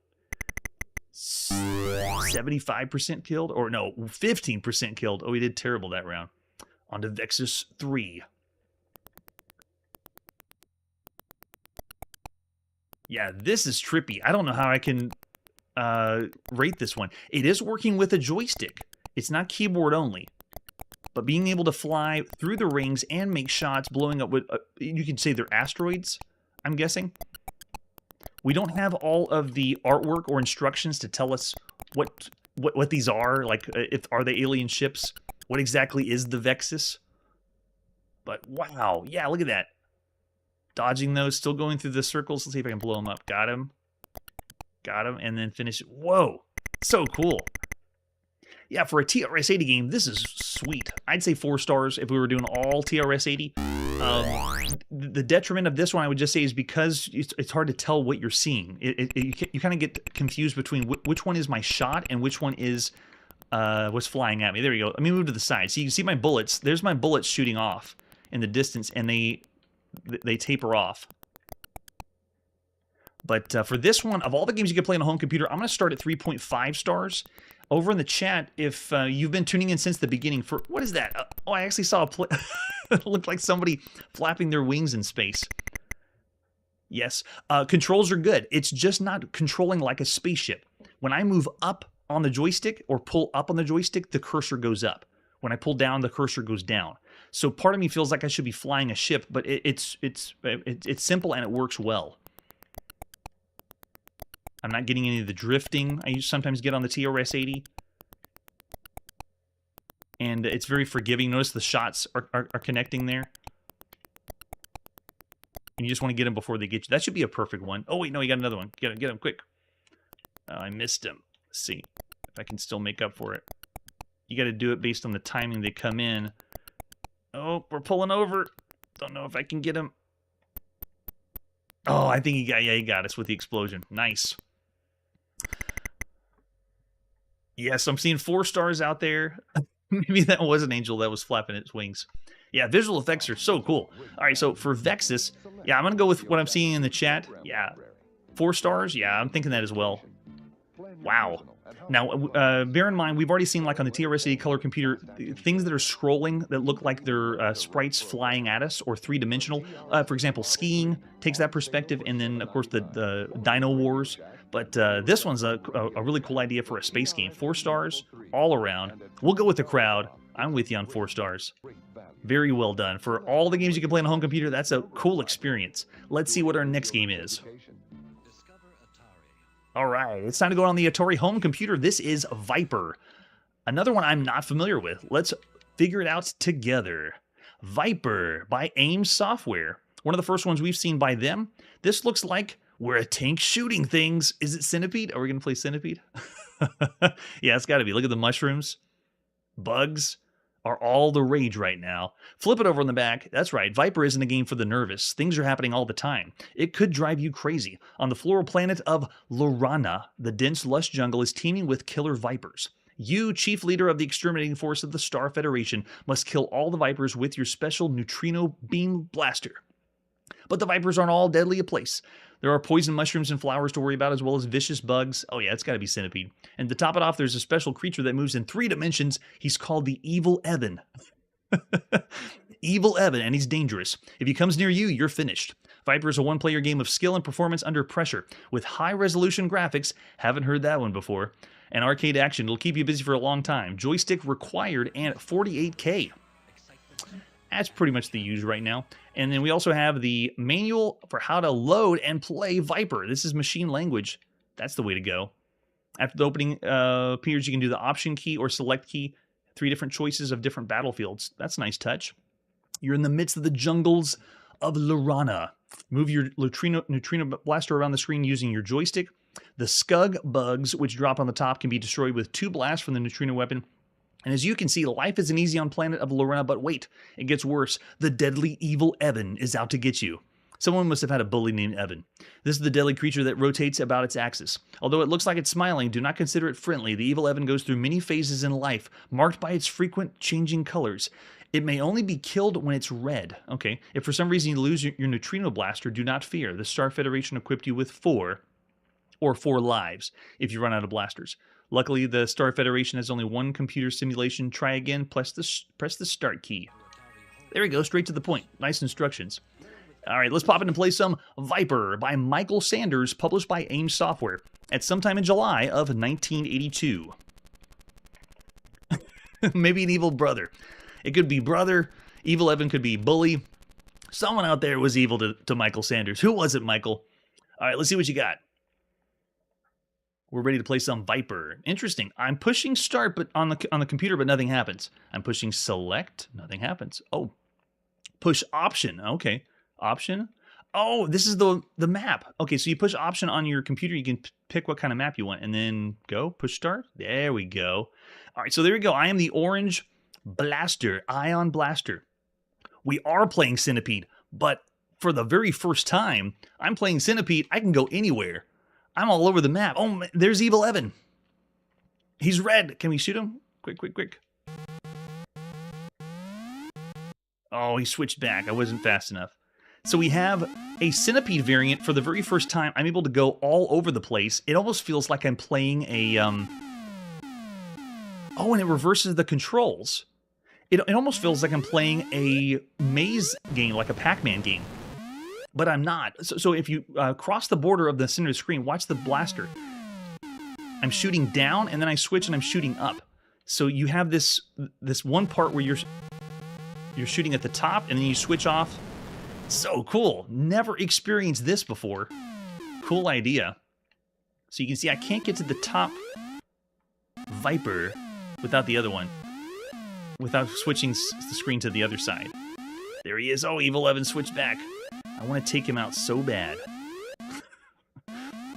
75% killed? Or no, 15% killed. Oh, we did terrible that round. On to Vexus 3. Yeah, this is trippy. I don't know how I can rate this one. It is working with a joystick. It's not keyboard only. But being able to fly through the rings and make shots blowing up with... you could say they're asteroids, I'm guessing. We don't have all of the artwork or instructions to tell us what these are. Like, are they alien ships? What exactly is the Vexus? But wow, yeah, look at that. Dodging those, still going through the circles. Let's see if I can blow them up. Got him. Got him, and then finish. Whoa, so cool. Yeah, for a TRS-80 game, this is sweet. I'd say 4 stars if we were doing all TRS-80. The detriment of this one, I would just say, is because it's hard to tell what you're seeing. You kind of get confused between which one is my shot and which one is what's flying at me. There you go. Let me move to the side. So you can see my bullets. There's my bullets shooting off in the distance, and they taper off. But for this one, of all the games you can play on a home computer, I'm going to start at 3.5 stars. Over in the chat, if you've been tuning in since the beginning, for what is that? Oh, I actually saw a it looked like somebody flapping their wings in space. Yes, controls are good. It's just not controlling like a spaceship. When I move up on the joystick or pull up on the joystick, the cursor goes up. When I pull down, the cursor goes down. So part of me feels like I should be flying a ship, but it's simple and it works well. I'm not getting any of the drifting I sometimes get on the TRS-80. And it's very forgiving. Notice the shots are connecting there. And you just want to get them before they get you. That should be a perfect one. Oh, wait, no, you got another one. Get him quick. Oh, I missed him. Let's see if I can still make up for it. You got to do it based on the timing they come in. Oh, we're pulling over. Don't know if I can get him. Oh, I think he got us with the explosion. Nice. Yes, I'm seeing 4 stars out there. Maybe that was an angel that was flapping its wings. Yeah, visual effects are so cool. All right, so for Vexus, yeah, I'm going to go with what I'm seeing in the chat. Yeah, 4 stars. Yeah, I'm thinking that as well. Wow. Now, bear in mind, we've already seen, like on the TRS-80 color computer, things that are scrolling that look like they're sprites flying at us or three-dimensional. For example, skiing takes that perspective, and then, of course, the Dino Wars. But this one's a really cool idea for a space game. 4 stars all around. We'll go with the crowd. I'm with you on 4 stars. Very well done. For all the games you can play on a home computer, that's a cool experience. Let's see what our next game is. All right, it's time to go on the Atari home computer. This is Viper. Another one I'm not familiar with. Let's figure it out together. Viper by AIM Software. One of the first ones we've seen by them. This looks like we're a tank shooting things. Is it Centipede? Are we going to play Centipede? Yeah, it's got to be. Look at the mushrooms. Bugs are all the rage right now. Flip it over on the back. That's right. Viper isn't a game for the nervous. Things are happening all the time. It could drive you crazy. On the floral planet of Lorana, the dense, lush jungle is teeming with killer vipers. You, chief leader of the exterminating force of the Star Federation, must kill all the vipers with your special neutrino beam blaster. But the vipers aren't all deadly a place. There are poison mushrooms and flowers to worry about, as well as vicious bugs. Oh yeah, it's got to be Centipede. And to top it off, there's a special creature that moves in 3 dimensions. He's called the Evil Evan. Evil Evan, and he's dangerous. If he comes near you, you're finished. Viper is a one-player game of skill and performance under pressure, with high-resolution graphics. Haven't heard that one before. And arcade action. It'll keep you busy for a long time. Joystick required and 48K. That's pretty much the use right now. And then we also have the manual for how to load and play Viper. This is machine language. That's the way to go. After the opening appears, you can do the option key or select key. 3 different choices of different battlefields. That's a nice touch. You're in the midst of the jungles of Lorana. Move your neutrino blaster around the screen using your joystick. The Scug bugs, which drop on the top, can be destroyed with 2 blasts from the neutrino weapon. And as you can see, life isn't easy on planet of Lorana, but wait, it gets worse. The deadly evil Evan is out to get you. Someone must have had a bully named Evan. This is the deadly creature that rotates about its axis. Although it looks like it's smiling, do not consider it friendly. The evil Evan goes through many phases in life, marked by its frequent changing colors. It may only be killed when it's red. Okay, if for some reason you lose your neutrino blaster, do not fear. The Star Federation equipped you with 4 lives if you run out of blasters. Luckily, the Star Federation has only 1 computer simulation. Try again, press the start key. There we go, straight to the point. Nice instructions. All right, let's pop in and play some Viper by Michael Sanders, published by AIM Software at sometime in July of 1982. Maybe an evil brother. It could be brother. Evil Evan could be bully. Someone out there was evil to Michael Sanders. Who was it, Michael? All right, let's see what you got. We're ready to play some Viper. Interesting. I'm pushing start but on the computer, but nothing happens. I'm pushing select. Nothing happens. Oh, push option. Okay, option. Oh, this is the map. Okay, so you push option on your computer. You can pick what kind of map you want, and then go push start. There we go. All right, so there we go. I am the orange blaster, ion blaster. We are playing Centipede, but for the very first time, I'm playing Centipede. I can go anywhere. I'm all over the map. Oh, there's Evil Evan. He's red. Can we shoot him? Quick, quick, quick. Oh, he switched back. I wasn't fast enough. So we have a Centipede variant for the very first time. I'm able to go all over the place. It almost feels like I'm playing a... Oh, and it reverses the controls. It almost feels like I'm playing a maze game, like a Pac-Man game. But I'm not. So if you cross the border of the center of the screen, watch the blaster. I'm shooting down, and then I switch, and I'm shooting up. So you have this one part where you're shooting at the top, and then you switch off. So cool. Never experienced this before. Cool idea. So you can see I can't get to the top Viper without the other one. Without switching the screen to the other side. There he is. Oh, Evil Evan switched back. I want to take him out so bad.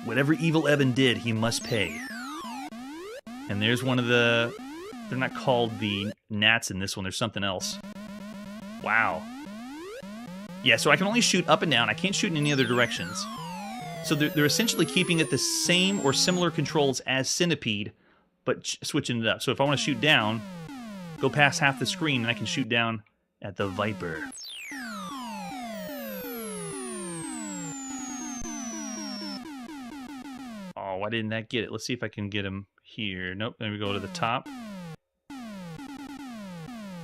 Whatever Evil Evan did, he must pay. And there's one of the... They're not called the gnats in this one. There's something else. Wow. Yeah, so I can only shoot up and down. I can't shoot in any other directions. So they're essentially keeping it the same or similar controls as Centipede, but switching it up. So if I want to shoot down, go past half the screen, and I can shoot down at the Viper. Oh, why didn't that get it? Let's see if I can get him here. Nope, then we go to the top.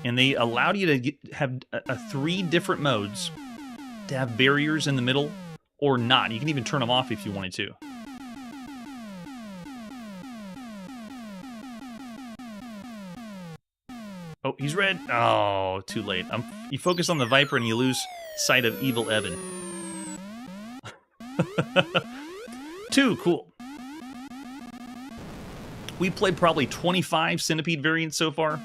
And they allowed you to have 3 different modes. To have barriers in the middle, or not. You can even turn them off if you wanted to. Oh, he's red. Oh, too late. You focus on the Viper and you lose sight of Evil Evan. 2, cool. We played probably 25 Centipede variants so far,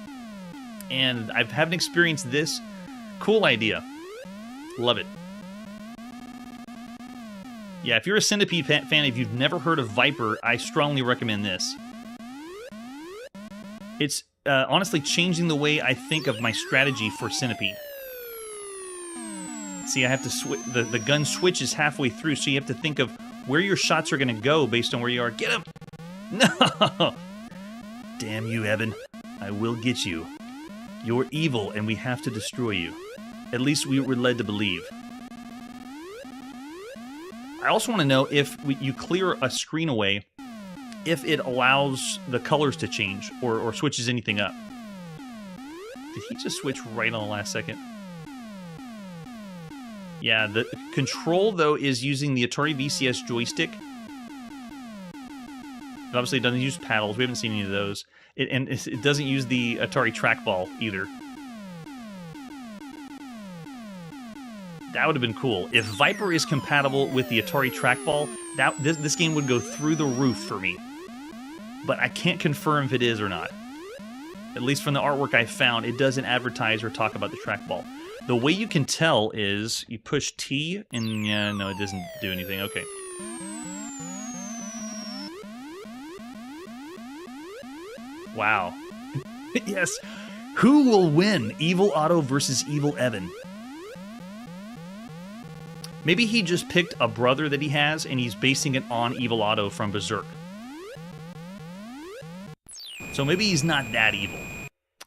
and I haven't experienced this. Cool idea. Love it. Yeah, if you're a Centipede fan, if you've never heard of Viper, I strongly recommend this. It's honestly changing the way I think of my strategy for Centipede. See, I have to switch. The gun switches halfway through, so you have to think of where your shots are going to go based on where you are. Get him! No! Damn you, Evan. I will get you. You're evil, and we have to destroy you. At least we were led to believe. I also want to know if you clear a screen away, if it allows the colors to change or switches anything up. Did he just switch right on the last second? Yeah, the control, though, is using the Atari VCS joystick. It obviously doesn't use paddles. We haven't seen any of those. It doesn't use the Atari trackball either. That would have been cool. If Viper is compatible with the Atari trackball, this game would go through the roof for me. But I can't confirm if it is or not. At least from the artwork I found, it doesn't advertise or talk about the trackball. The way you can tell is you push T, and yeah, no, it doesn't do anything. Okay. Wow. Yes. Who will win? Evil Otto versus Evil Evan. Maybe he just picked a brother that he has, and he's basing it on Evil Otto from Berserk. So maybe he's not that evil.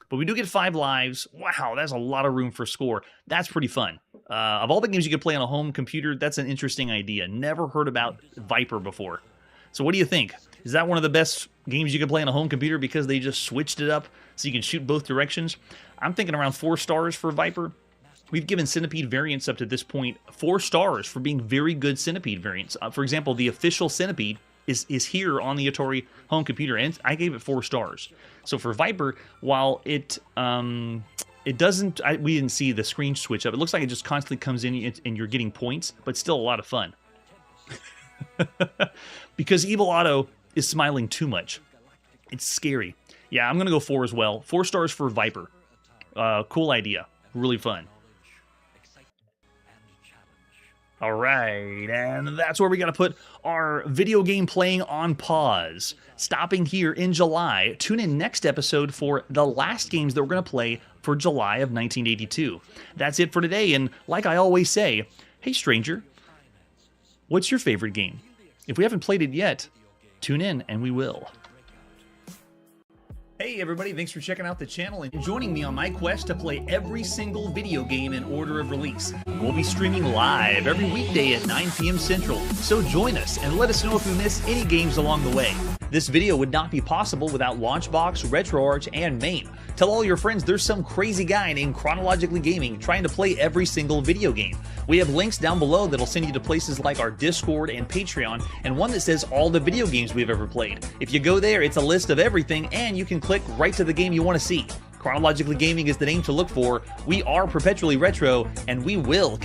But we do get 5 lives. Wow, that's a lot of room for score. That's pretty fun. Of all the games you could play on a home computer, that's an interesting idea. Never heard about Viper before. So what do you think? Is that one of the best games you could play on a home computer because they just switched it up so you can shoot both directions? I'm thinking around 4 stars for Viper. We've given Centipede variants up to this point 4 stars for being very good Centipede variants. For example, the official Centipede is here on the Atari home computer, and I gave it 4 stars. So for Viper, while it doesn't, we didn't see the screen switch up. It looks like it just constantly comes in and you're getting points, but still a lot of fun. Because Evil Otto is smiling too much. It's scary. Yeah, I'm going to go 4 as well. 4 stars for Viper. Cool idea. Really fun. All right, and that's where we got to put our video game playing on pause. Stopping here in July. Tune in next episode for the last games that we're going to play for July of 1982. That's it for today, and like I always say, hey stranger, what's your favorite game? If we haven't played it yet, tune in and we will. Hey everybody, thanks for checking out the channel and joining me on my quest to play every single video game in order of release. We'll be streaming live every weekday at 9 p.m. Central, so join us and let us know if you miss any games along the way. This video would not be possible without Launchbox, RetroArch, and MAME. Tell all your friends there's some crazy guy named Chronologically Gaming trying to play every single video game. We have links down below that'll send you to places like our Discord and Patreon, and one that says all the video games we've ever played. If you go there, it's a list of everything, and you can click right to the game you want to see. Chronologically Gaming is the name to look for. We are perpetually retro, and we will